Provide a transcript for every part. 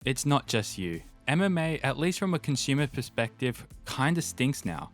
It's not just you. MMA, at least from a consumer perspective, kinda stinks now.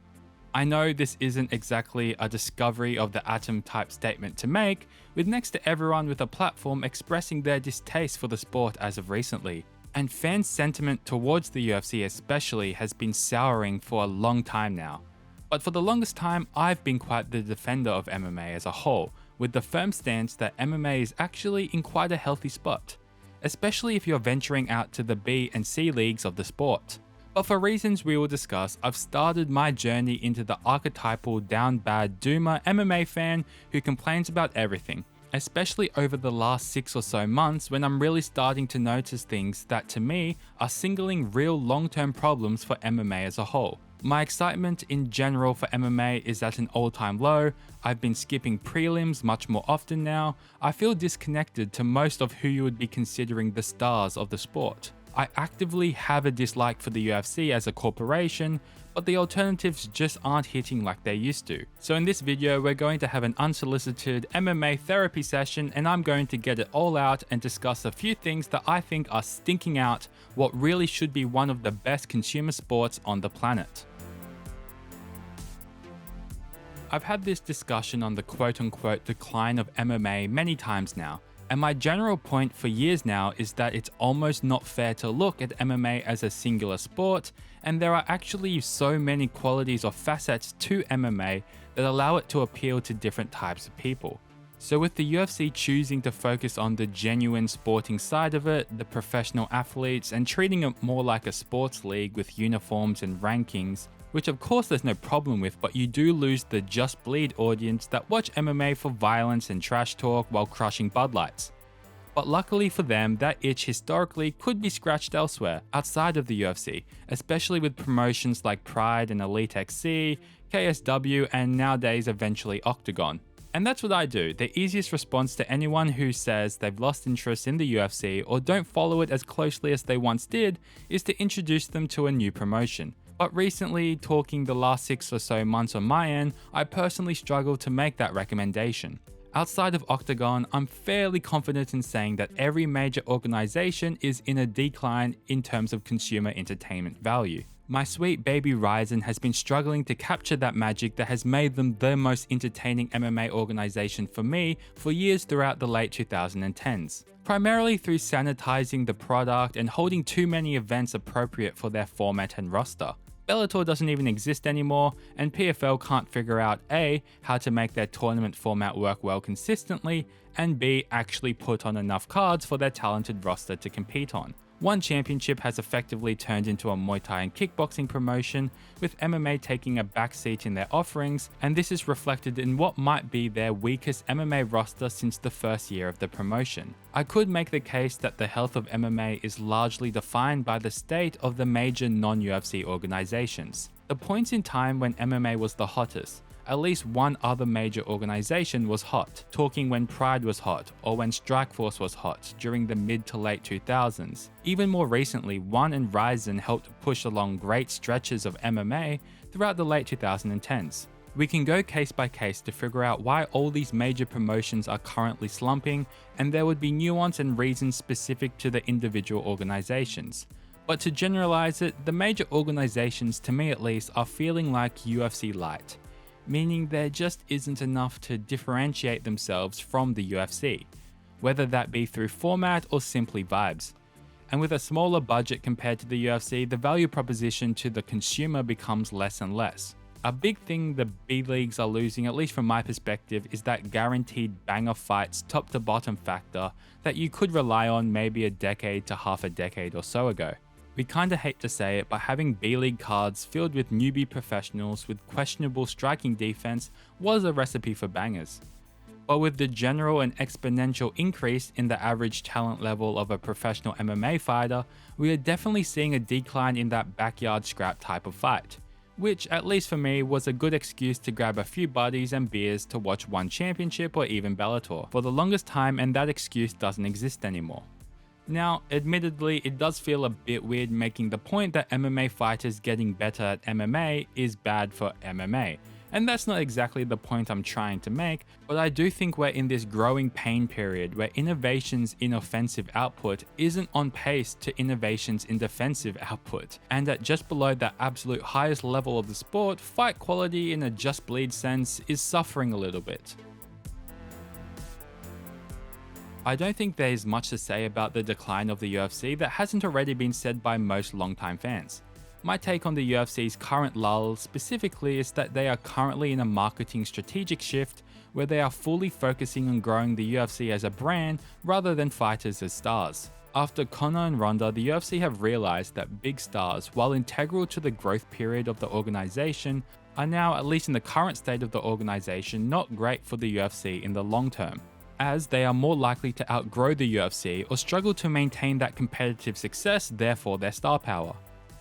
I know this isn't exactly a discovery of the atom type statement to make, with next to everyone with a platform expressing their distaste for the sport as of recently. And fan sentiment towards the UFC especially has been souring for a long time now. But for the longest time, I've been quite the defender of MMA as a whole, with the firm stance that MMA is actually in quite a healthy spot, especially if you're venturing out to the B and C leagues of the sport. But for reasons we will discuss, I've started my journey into the archetypal down bad doomer MMA fan who complains about everything, especially over the last 6 or so months when I'm really starting to notice things that to me are singling real long-term problems for MMA as a whole. My excitement in general for MMA is at an all-time low. I've been skipping prelims much more often now. I feel disconnected to most of who you would be considering the stars of the sport. I actively have a dislike for the UFC as a corporation, but the alternatives just aren't hitting like they used to. So in this video, we're going to have an unsolicited MMA therapy session, and I'm going to get it all out and discuss a few things that I think are stinking out what really should be one of the best consumer sports on the planet. I've had this discussion on the quote-unquote decline of MMA many times now. And my general point for years now is that it's almost not fair to look at MMA as a singular sport, and there are actually so many qualities or facets to MMA that allow it to appeal to different types of people. So with the UFC choosing to focus on the genuine sporting side of it, the professional athletes, and treating it more like a sports league with uniforms and rankings, which of course there's no problem with, but you do lose the Just Bleed audience that watch MMA for violence and trash talk while crushing Bud Lights. But luckily for them, that itch historically could be scratched elsewhere, outside of the UFC, especially with promotions like Pride and Elite XC, KSW, and nowadays eventually Octagon. And that's what I do. The easiest response to anyone who says they've lost interest in the UFC or don't follow it as closely as they once did is to introduce them to a new promotion. But recently, talking the last 6 or so months on my end, I personally struggled to make that recommendation. Outside of Octagon, I'm fairly confident in saying that every major organization is in a decline in terms of consumer entertainment value. My sweet baby Ryzen has been struggling to capture that magic that has made them the most entertaining MMA organization for me for years throughout the late 2010s. Primarily through sanitizing the product and holding too many events appropriate for their format and roster. Bellator doesn't even exist anymore, and PFL can't figure out A, how to make their tournament format work well consistently, and B, actually put on enough cards for their talented roster to compete on. One championship has effectively turned into a Muay Thai and kickboxing promotion, with MMA taking a backseat in their offerings, and this is reflected in what might be their weakest MMA roster since the first year of the promotion. I could make the case that the health of MMA is largely defined by the state of the major non-UFC organizations. The points in time when MMA was the hottest, at least one other major organization was hot, talking when Pride was hot or when Strikeforce was hot during the mid to late 2000s. Even more recently, One and Ryzen helped push along great stretches of MMA throughout the late 2010s. We can go case by case to figure out why all these major promotions are currently slumping, and there would be nuance and reasons specific to the individual organizations. But to generalize it, the major organizations, to me at least, are feeling like UFC light, meaning there just isn't enough to differentiate themselves from the UFC, whether that be through format or simply vibes. And with a smaller budget compared to the UFC, the value proposition to the consumer becomes less and less. A big thing the B leagues are losing, at least from my perspective, is that guaranteed banger fights top to bottom factor that you could rely on maybe a decade to half a decade or so ago. We kinda hate to say it, but having B-League cards filled with newbie professionals with questionable striking defense was a recipe for bangers. But with the general and exponential increase in the average talent level of a professional MMA fighter, we are definitely seeing a decline in that backyard scrap type of fight, which, at least for me, was a good excuse to grab a few buddies and beers to watch one championship or even Bellator for the longest time, and that excuse doesn't exist anymore. Now, admittedly, it does feel a bit weird making the point that MMA fighters getting better at MMA is bad for MMA, And that's not exactly the point I'm trying to make, but I do think we're in this growing pain period where innovations in offensive output isn't on pace to innovations in defensive output, and at just below the absolute highest level of the sport, fight quality in a just bleed sense is suffering a little bit. I don't think there's much to say about the decline of the UFC that hasn't already been said by most longtime fans. My take on the UFC's current lull specifically is that they are currently in a marketing strategic shift where they are fully focusing on growing the UFC as a brand rather than fighters as stars. After Conor and Ronda, the UFC have realized that big stars, while integral to the growth period of the organization, are now, at least in the current state of the organization, not great for the UFC in the long term, as they are more likely to outgrow the UFC or struggle to maintain that competitive success, therefore their star power.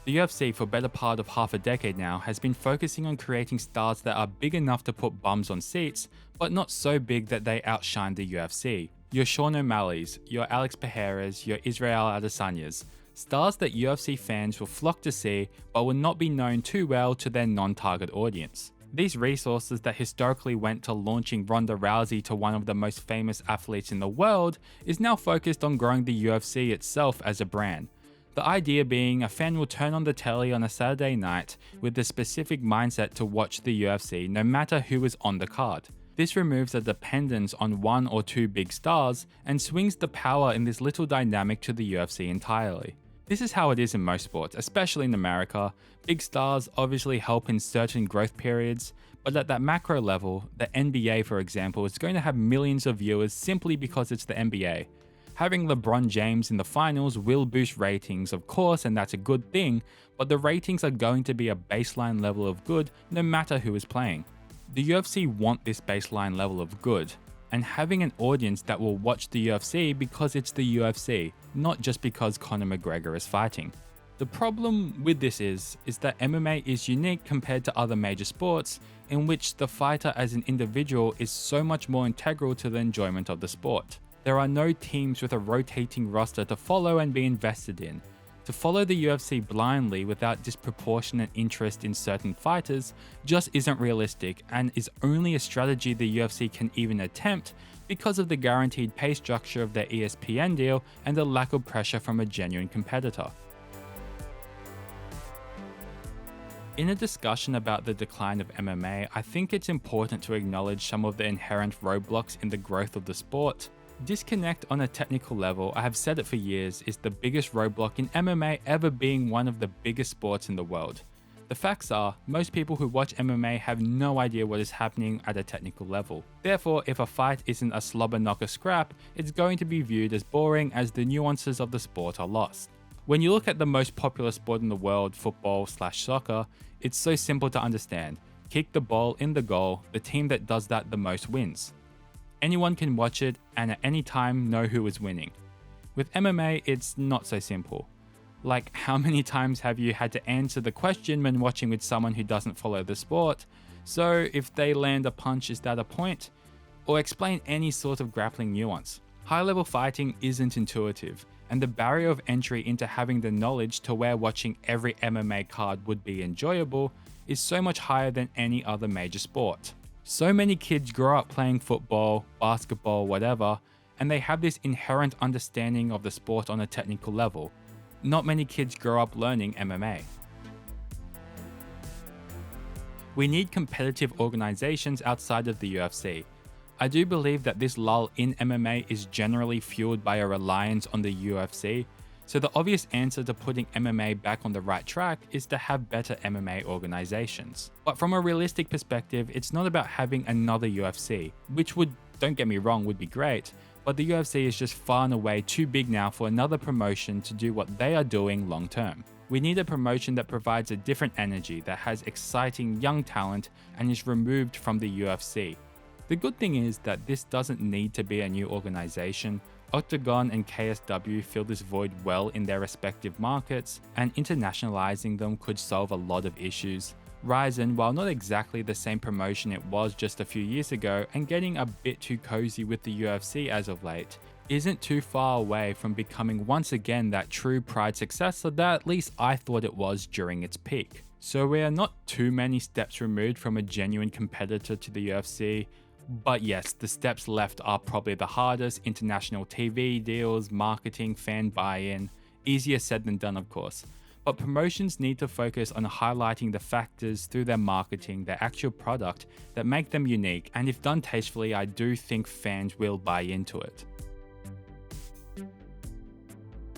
The UFC, for better part of half a decade now, has been focusing on creating stars that are big enough to put bums on seats, but not so big that they outshine the UFC. Your Sean O'Malley's, your Alex Pereira's, your Israel Adesanya's, stars that UFC fans will flock to see but will not be known too well to their non-target audience. These resources that historically went to launching Ronda Rousey to one of the most famous athletes in the world is now focused on growing the UFC itself as a brand. The idea being a fan will turn on the telly on a Saturday night with the specific mindset to watch the UFC no matter who is on the card. This removes a dependence on one or two big stars and swings the power in this little dynamic to the UFC entirely. This is how it is in most sports, especially in America. Big stars obviously help in certain growth periods, but at that macro level, the NBA for example is going to have millions of viewers simply because it's the NBA. Having LeBron James in the finals will boost ratings, of course, and that's a good thing, but the ratings are going to be a baseline level of good no matter who is playing. The UFC want this baseline level of good, and having an audience that will watch the UFC because it's the UFC, not just because Conor McGregor is fighting. The problem with this is that MMA is unique compared to other major sports in which the fighter as an individual is so much more integral to the enjoyment of the sport. There are no teams with a rotating roster to follow and be invested in. To follow the UFC blindly without disproportionate interest in certain fighters just isn't realistic and is only a strategy the UFC can even attempt because of the guaranteed pay structure of their ESPN deal and the lack of pressure from a genuine competitor. In a discussion about the decline of MMA, I think it's important to acknowledge some of the inherent roadblocks in the growth of the sport. Disconnect on a technical level, I have said it for years, is the biggest roadblock in MMA ever being one of the biggest sports in the world. The facts are, most people who watch MMA have no idea what is happening at a technical level. Therefore, if a fight isn't a slobber knocker scrap, it's going to be viewed as boring as the nuances of the sport are lost. When you look at the most popular sport in the world, football/soccer, it's so simple to understand. Kick the ball in the goal, the team that does that the most wins. Anyone can watch it and at any time know who is winning. With MMA, it's not so simple. Like, how many times have you had to answer the question when watching with someone who doesn't follow the sport? So, if they land a punch, is that a point? Or explain any sort of grappling nuance. High-level fighting isn't intuitive, and the barrier of entry into having the knowledge to where watching every MMA card would be enjoyable is so much higher than any other major sport. So many kids grow up playing football, basketball, whatever, and they have this inherent understanding of the sport on a technical level. Not many kids grow up learning MMA. We need competitive organizations outside of the UFC. I do believe that this lull in MMA is generally fueled by a reliance on the UFC, so the obvious answer to putting MMA back on the right track is to have better MMA organizations. But from a realistic perspective, it's not about having another UFC, which would, don't get me wrong, would be great, but the UFC is just far and away too big now for another promotion to do what they are doing long term. We need a promotion that provides a different energy, that has exciting young talent and is removed from the UFC. The good thing is that this doesn't need to be a new organization. Octagon and KSW fill this void well in their respective markets, and internationalizing them could solve a lot of issues. Ryzen, while not exactly the same promotion it was just a few years ago and getting a bit too cozy with the UFC as of late, isn't too far away from becoming once again that true Pride successor that at least I thought it was during its peak. So we are not too many steps removed from a genuine competitor to the UFC. But yes, the steps left are probably the hardest: international TV deals, marketing, fan buy-in. Easier said than done, of course. But promotions need to focus on highlighting the factors through their marketing, their actual product, that make them unique, and if done tastefully, I do think fans will buy into it.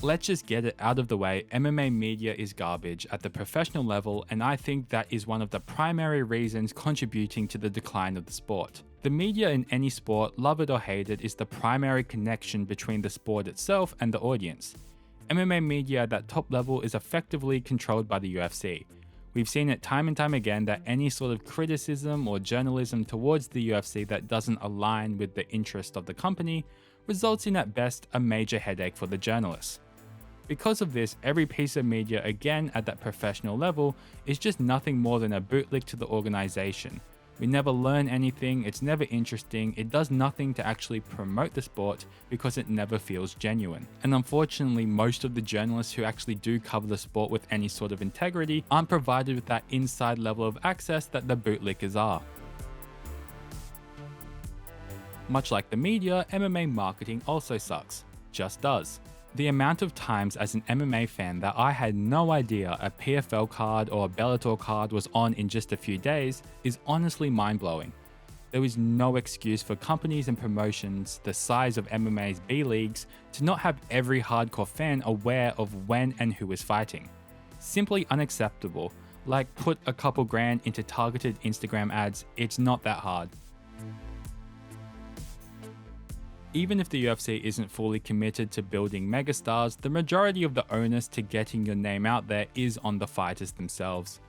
Let's just get it out of the way, MMA media is garbage at the professional level, and I think that is one of the primary reasons contributing to the decline of the sport. The media in any sport, love it or hate it, is the primary connection between the sport itself and the audience. MMA media at that top level is effectively controlled by the UFC. We've seen it time and time again that any sort of criticism or journalism towards the UFC that doesn't align with the interest of the company results in at best a major headache for the journalists. Because of this, every piece of media, again at that professional level, is just nothing more than a bootleg to the organization. We never learn anything, it's never interesting, it does nothing to actually promote the sport because it never feels genuine. And unfortunately, most of the journalists who actually do cover the sport with any sort of integrity aren't provided with that inside level of access that the bootlickers are. Much like the media, MMA marketing also sucks. Just does. The amount of times as an MMA fan that I had no idea a PFL card or a Bellator card was on in just a few days is honestly mind-blowing. There is no excuse for companies and promotions the size of MMA's B-leagues to not have every hardcore fan aware of when and who is fighting. Simply unacceptable. Like, put a couple grand into targeted Instagram ads, it's not that hard. Even if the UFC isn't fully committed to building megastars, the majority of the onus to getting your name out there is on the fighters themselves.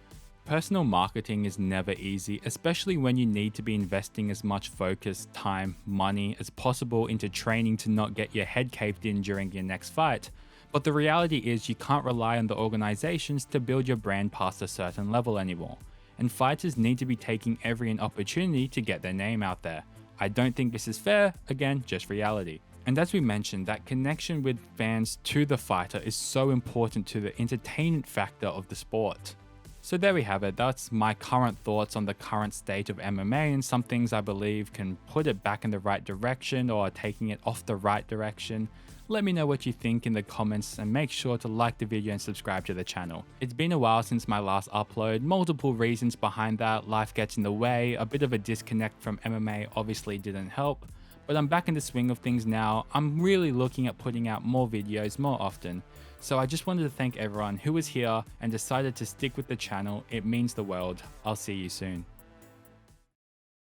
Personal marketing is never easy, especially when you need to be investing as much focus, time, money as possible into training to not get your head caved in during your next fight. But the reality is you can't rely on the organizations to build your brand past a certain level anymore, and fighters need to be taking every opportunity to get their name out there. I don't think this is fair, again, just reality. And as we mentioned, that connection with fans to the fighter is so important to the entertainment factor of the sport. So there we have it, that's my current thoughts on the current state of MMA and some things I believe can put it back in the right direction or taking it off the right direction. Let me know what you think in the comments and make sure to like the video and subscribe to the channel. It's been a while since my last upload, multiple reasons behind that, life gets in the way, a bit of a disconnect from MMA obviously didn't help, but I'm back in the swing of things now. I'm really looking at putting out more videos more often. So I just wanted to thank everyone who was here and decided to stick with the channel. It means the world. I'll see you soon.